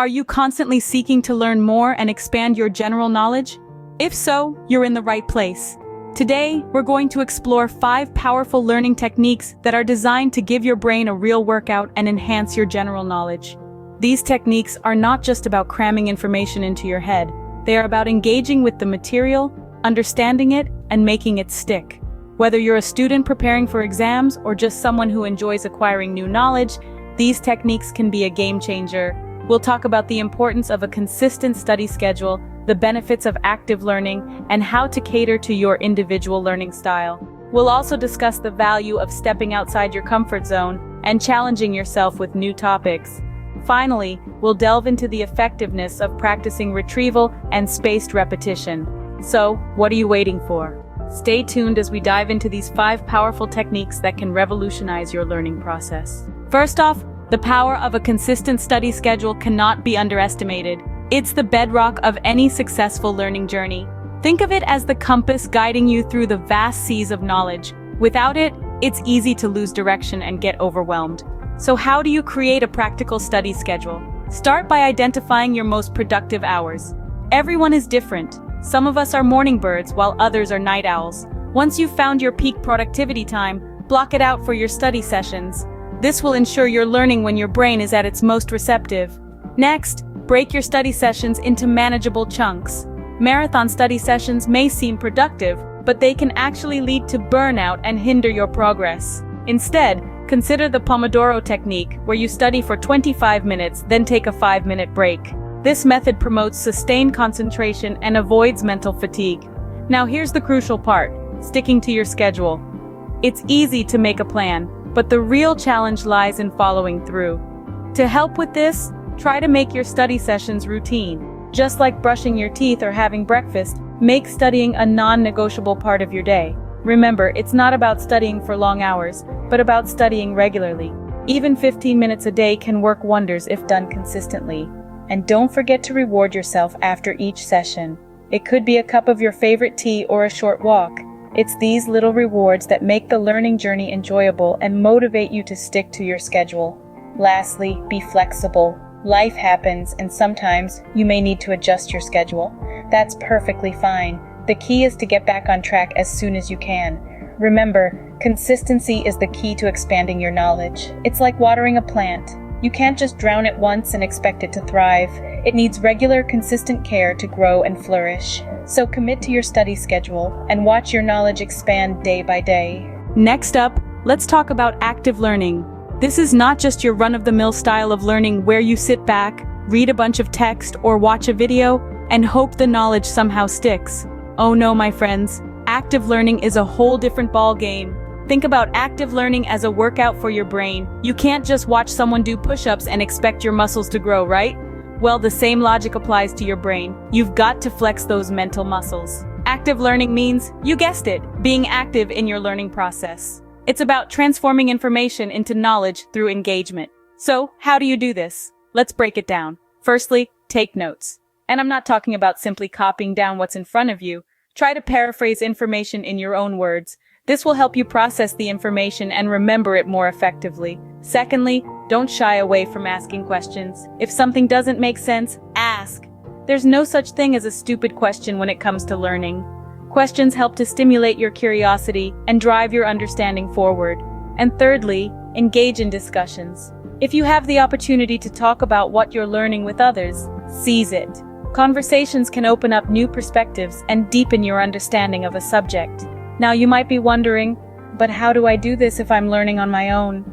Are you constantly seeking to learn more and expand your general knowledge? If so, you're in the right place. Today, we're going to explore 5 powerful learning techniques that are designed to give your brain a real workout and enhance your general knowledge. These techniques are not just about cramming information into your head. They are about engaging with the material, understanding it, and making it stick. Whether you're a student preparing for exams or just someone who enjoys acquiring new knowledge, these techniques can be a game changer. We'll talk about the importance of a consistent study schedule, the benefits of active learning, and how to cater to your individual learning style. We'll also discuss the value of stepping outside your comfort zone and challenging yourself with new topics. Finally, we'll delve into the effectiveness of practicing retrieval and spaced repetition. So, what are you waiting for? Stay tuned as we dive into these 5 powerful techniques that can revolutionize your learning process. First off, the power of a consistent study schedule cannot be underestimated. It's the bedrock of any successful learning journey. Think of it as the compass guiding you through the vast seas of knowledge. Without it, it's easy to lose direction and get overwhelmed. So how do you create a practical study schedule? Start by identifying your most productive hours. Everyone is different. Some of us are morning birds while others are night owls. Once you've found your peak productivity time, block it out for your study sessions. This will ensure you're learning when your brain is at its most receptive. Next, break your study sessions into manageable chunks. Marathon study sessions may seem productive, but they can actually lead to burnout and hinder your progress. Instead, consider the Pomodoro technique, where you study for 25 minutes, then take a 5-minute break. This method promotes sustained concentration and avoids mental fatigue. Now here's the crucial part: sticking to your schedule. It's easy to make a plan, but the real challenge lies in following through. To help with this, try to make your study sessions routine. Just like brushing your teeth or having breakfast, make studying a non-negotiable part of your day. Remember, it's not about studying for long hours, but about studying regularly. Even 15 minutes a day can work wonders if done consistently. And don't forget to reward yourself after each session. It could be a cup of your favorite tea or a short walk. It's these little rewards that make the learning journey enjoyable and motivate you to stick to your schedule. Lastly, be flexible. Life happens, and sometimes you may need to adjust your schedule. That's perfectly fine. The key is to get back on track as soon as you can. Remember, consistency is the key to expanding your knowledge. It's like watering a plant. You can't just drown it once and expect it to thrive. It needs regular, consistent care to grow and flourish. So commit to your study schedule and watch your knowledge expand day by day. Next up, let's talk about active learning. This is not just your run-of-the-mill style of learning where you sit back, read a bunch of text, or watch a video and hope the knowledge somehow sticks. Oh no, my friends. Active learning is a whole different ballgame. Think about active learning as a workout for your brain. You can't just watch someone do push-ups and expect your muscles to grow, right? Well, the same logic applies to your brain. You've got to flex those mental muscles. Active learning means, you guessed it, being active in your learning process. It's about transforming information into knowledge through engagement. So, how do you do this? Let's break it down. Firstly, take notes. And I'm not talking about simply copying down what's in front of you. Try to paraphrase information in your own words. This will help you process the information and remember it more effectively. Secondly, don't shy away from asking questions. If something doesn't make sense, ask. There's no such thing as a stupid question when it comes to learning. Questions help to stimulate your curiosity and drive your understanding forward. And thirdly, engage in discussions. If you have the opportunity to talk about what you're learning with others, seize it. Conversations can open up new perspectives and deepen your understanding of a subject. Now you might be wondering, but how do I do this if I'm learning on my own?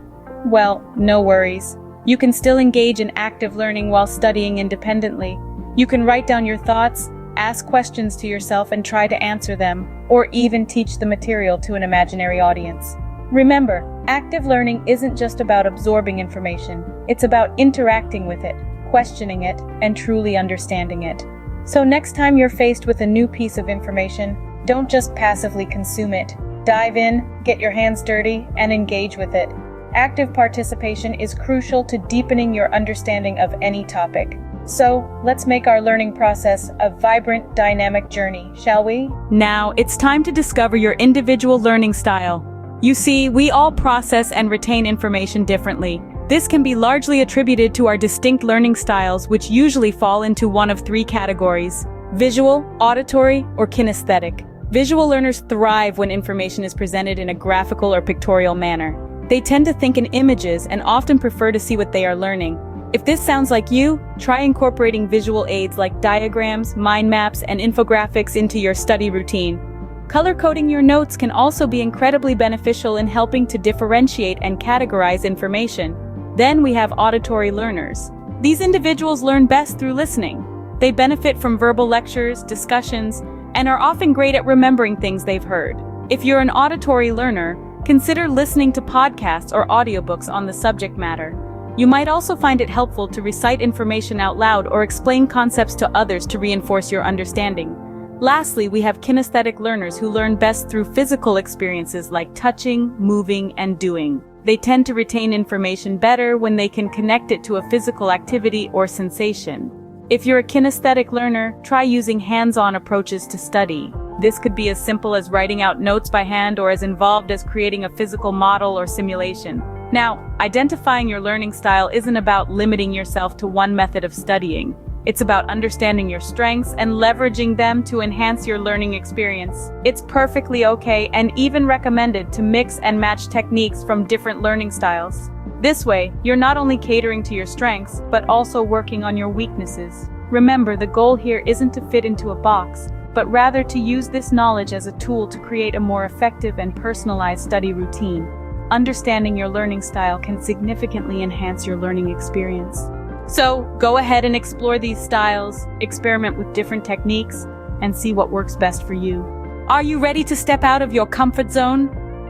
Well, no worries. You can still engage in active learning while studying independently. You can write down your thoughts, ask questions to yourself and try to answer them, or even teach the material to an imaginary audience. Remember, active learning isn't just about absorbing information. It's about interacting with it, questioning it, and truly understanding it. So next time you're faced with a new piece of information, don't just passively consume it. Dive in, get your hands dirty, and engage with it. Active participation is crucial to deepening your understanding of any topic. So, let's make our learning process a vibrant, dynamic journey, shall we? Now, it's time to discover your individual learning style. You see, we all process and retain information differently. This can be largely attributed to our distinct learning styles, which usually fall into one of three categories: visual, auditory, or kinesthetic. Visual learners thrive when information is presented in a graphical or pictorial manner. They tend to think in images and often prefer to see what they are learning. If this sounds like you, try incorporating visual aids like diagrams, mind maps, and infographics into your study routine. Color coding your notes can also be incredibly beneficial in helping to differentiate and categorize information. Then we have auditory learners. These individuals learn best through listening. They benefit from verbal lectures, discussions, and are often great at remembering things they've heard. If you're an auditory learner, consider listening to podcasts or audiobooks on the subject matter. You might also find it helpful to recite information out loud or explain concepts to others to reinforce your understanding. Lastly, we have kinesthetic learners who learn best through physical experiences like touching, moving, and doing. They tend to retain information better when they can connect it to a physical activity or sensation. If you're a kinesthetic learner, try using hands-on approaches to study. This could be as simple as writing out notes by hand or as involved as creating a physical model or simulation. Now, identifying your learning style isn't about limiting yourself to one method of studying. It's about understanding your strengths and leveraging them to enhance your learning experience. It's perfectly okay and even recommended to mix and match techniques from different learning styles. This way, you're not only catering to your strengths, but also working on your weaknesses. Remember, the goal here isn't to fit into a box, but rather to use this knowledge as a tool to create a more effective and personalized study routine. Understanding your learning style can significantly enhance your learning experience. So, go ahead and explore these styles, experiment with different techniques, and see what works best for you. Are you ready to step out of your comfort zone?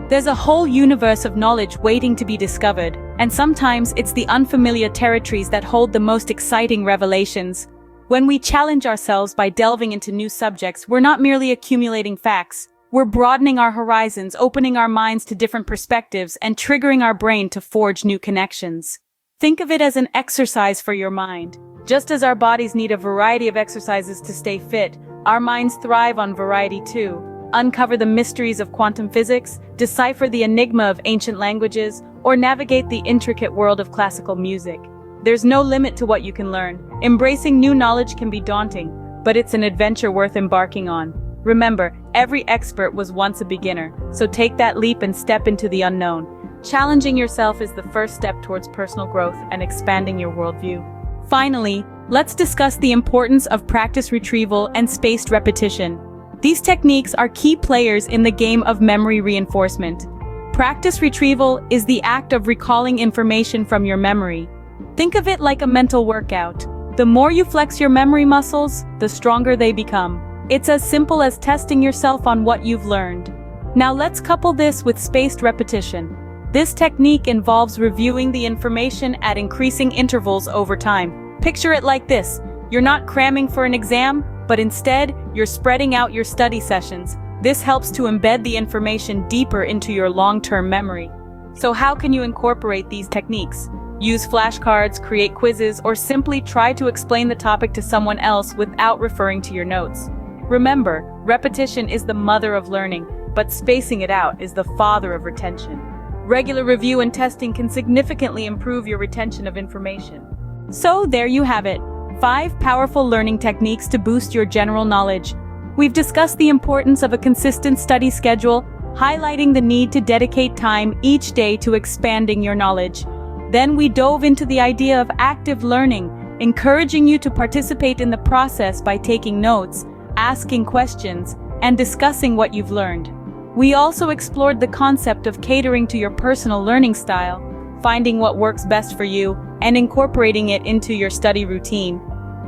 There's a whole universe of knowledge waiting to be discovered, and sometimes it's the unfamiliar territories that hold the most exciting revelations. When we challenge ourselves by delving into new subjects, we're not merely accumulating facts. We're broadening our horizons, opening our minds to different perspectives, and triggering our brain to forge new connections. Think of it as an exercise for your mind. Just as our bodies need a variety of exercises to stay fit, our minds thrive on variety too. Uncover the mysteries of quantum physics, decipher the enigma of ancient languages, or navigate the intricate world of classical music. There's no limit to what you can learn. Embracing new knowledge can be daunting, but it's an adventure worth embarking on. Remember, every expert was once a beginner, so take that leap and step into the unknown. Challenging yourself is the first step towards personal growth and expanding your worldview. Finally, let's discuss the importance of practice retrieval and spaced repetition. These techniques are key players in the game of memory reinforcement. Practice retrieval is the act of recalling information from your memory. Think of it like a mental workout. The more you flex your memory muscles, the stronger they become. It's as simple as testing yourself on what you've learned. Now let's couple this with spaced repetition. This technique involves reviewing the information at increasing intervals over time. Picture it like this: you're not cramming for an exam, but instead, you're spreading out your study sessions. This helps to embed the information deeper into your long-term memory. So how can you incorporate these techniques? Use flashcards, create quizzes, or simply try to explain the topic to someone else without referring to your notes. Remember, repetition is the mother of learning, but spacing it out is the father of retention. Regular review and testing can significantly improve your retention of information. So there you have it, 5 powerful learning techniques to boost your general knowledge. We've discussed the importance of a consistent study schedule, highlighting the need to dedicate time each day to expanding your knowledge. Then we dove into the idea of active learning, encouraging you to participate in the process by taking notes, asking questions, and discussing what you've learned. We also explored the concept of catering to your personal learning style, finding what works best for you, and incorporating it into your study routine.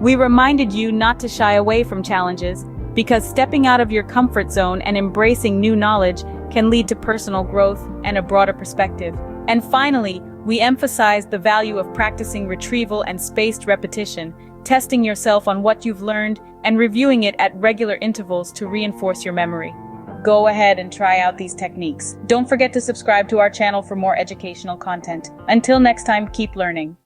We reminded you not to shy away from challenges, because stepping out of your comfort zone and embracing new knowledge can lead to personal growth and a broader perspective. And finally, we emphasized the value of practicing retrieval and spaced repetition, testing yourself on what you've learned, and reviewing it at regular intervals to reinforce your memory. Go ahead and try out these techniques. Don't forget to subscribe to our channel for more educational content. Until next time, keep learning.